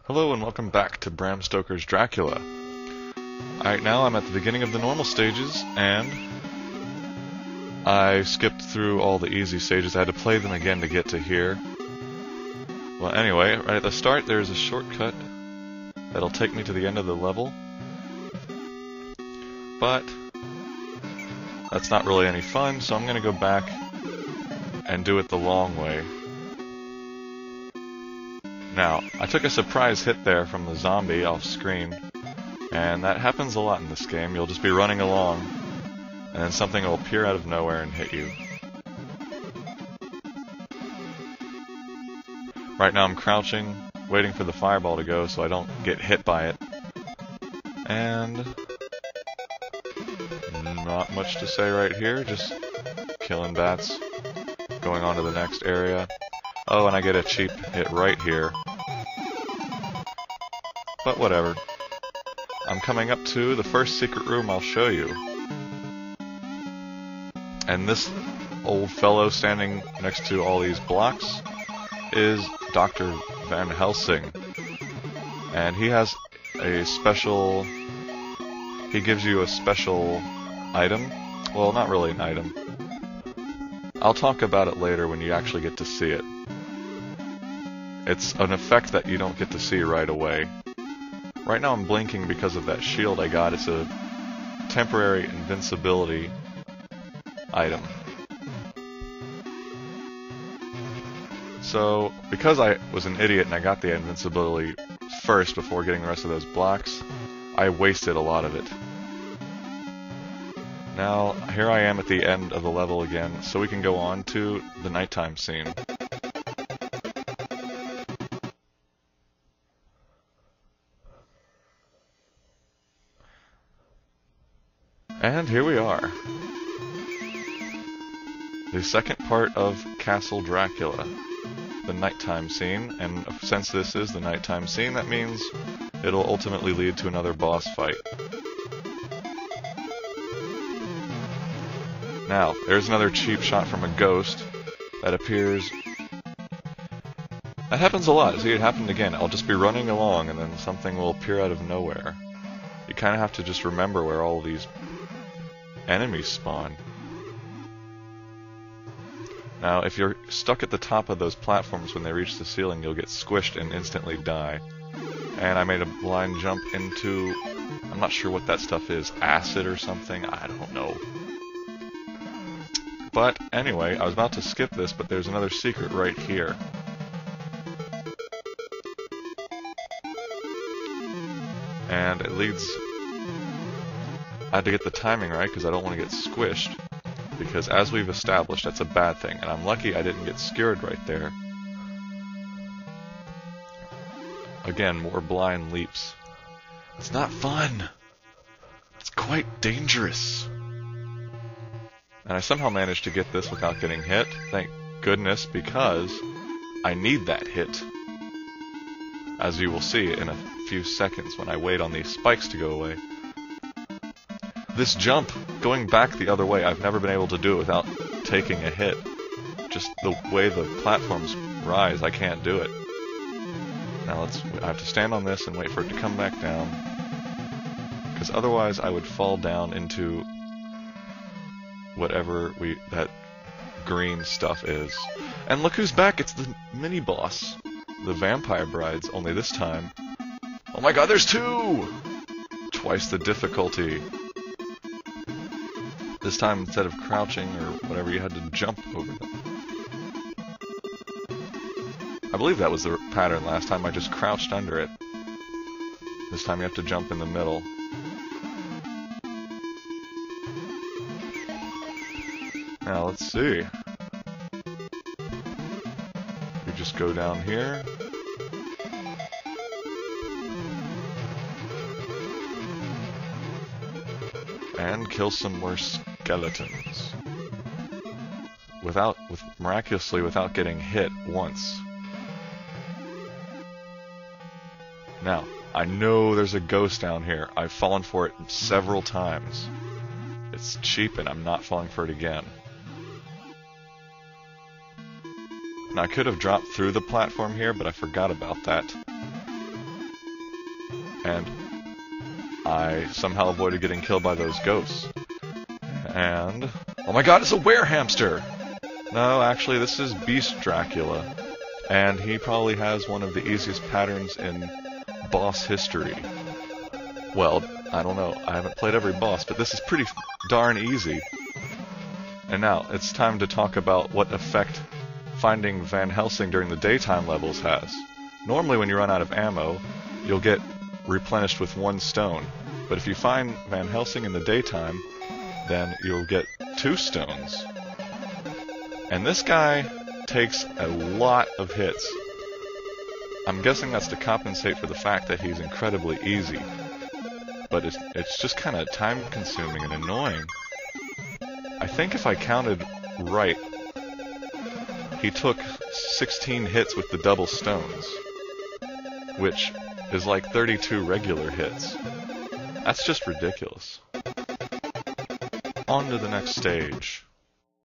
Hello and welcome back to Bram Stoker's Dracula. Right now I'm at the beginning of the normal stages, and I skipped through all the easy stages. I had to play them again to get to here. Well, anyway, right at the start there's a shortcut that'll take me to the end of the level. But that's not really any fun, so I'm going to go back and do it the long way. Now, I took a surprise hit there from the zombie off screen, and that happens a lot in this game. You'll just be running along, and then something will appear out of nowhere and hit you. Right now I'm crouching, waiting for the fireball to go so I don't get hit by it. And not much to say right here, just killing bats, going on to the next area. Oh, and I get a cheap hit right here. But whatever. I'm coming up to the first secret room I'll show you. And this old fellow standing next to all these blocks is Dr. Van Helsing. And he has a special... he gives you a special item. Well, not really an item. I'll talk about it later when you actually get to see it. It's an effect that you don't get to see right away. Right now I'm blinking because of that shield I got. It's a temporary invincibility item. So, because I was an idiot and I got the invincibility first before getting the rest of those blocks, I wasted a lot of it. Now, here I am at the end of the level again, so we can go on to the nighttime scene. And here we are. The second part of Castle Dracula, the nighttime scene, and since this is the nighttime scene, that means it'll ultimately lead to another boss fight. Now, there's another cheap shot from a ghost that appears. That happens a lot. See, it happened again. I'll just be running along and then something will appear out of nowhere. You kind of have to just remember where all these enemies spawn. Now, if you're stuck at the top of those platforms when they reach the ceiling, you'll get squished and instantly die. And I made a blind jump into... I'm not sure what that stuff is. Acid or something? I don't know. But anyway, I was about to skip this, but there's another secret right here. And it leads... I had to get the timing right because I don't want to get squished. Because as we've established, that's a bad thing. And I'm lucky I didn't get skewered right there. Again, more blind leaps. It's not fun! It's quite dangerous! And I somehow managed to get this without getting hit. Thank goodness, because I need that hit. As you will see in a few seconds when I wait on these spikes to go away. This jump, going back the other way, I've never been able to do it without taking a hit. Just the way the platforms rise, I can't do it. Now I have to stand on this and wait for it to come back down. Because otherwise I would fall down into whatever that green stuff is. And look who's back, it's the mini-boss. The Vampire Brides, only this time. Oh my god, there's two! Twice the difficulty. This time, instead of crouching or whatever, you had to jump over them. I believe that was the pattern last time, I just crouched under it. This time you have to jump in the middle. Now, let's see. You just go down here. And kill some more skeletons. Miraculously without getting hit once. Now, I know there's a ghost down here. I've fallen for it several times. It's cheap and I'm not falling for it again. Now I could have dropped through the platform here, but I forgot about that. and I somehow avoided getting killed by those ghosts. And... oh my god, it's a were-hamster! No, actually, this is Beast Dracula. And he probably has one of the easiest patterns in boss history. Well, I don't know, I haven't played every boss, but this is pretty darn easy. And now, it's time to talk about what effect finding Van Helsing during the daytime levels has. Normally when you run out of ammo, you'll get replenished with 1 stone. But if you find Van Helsing in the daytime, then you'll get 2 stones. And this guy takes a lot of hits. I'm guessing that's to compensate for the fact that he's incredibly easy. But it's just kind of time-consuming and annoying. I think if I counted right, he took 16 hits with the double stones, which is like 32 regular hits. That's just ridiculous. On to the next stage.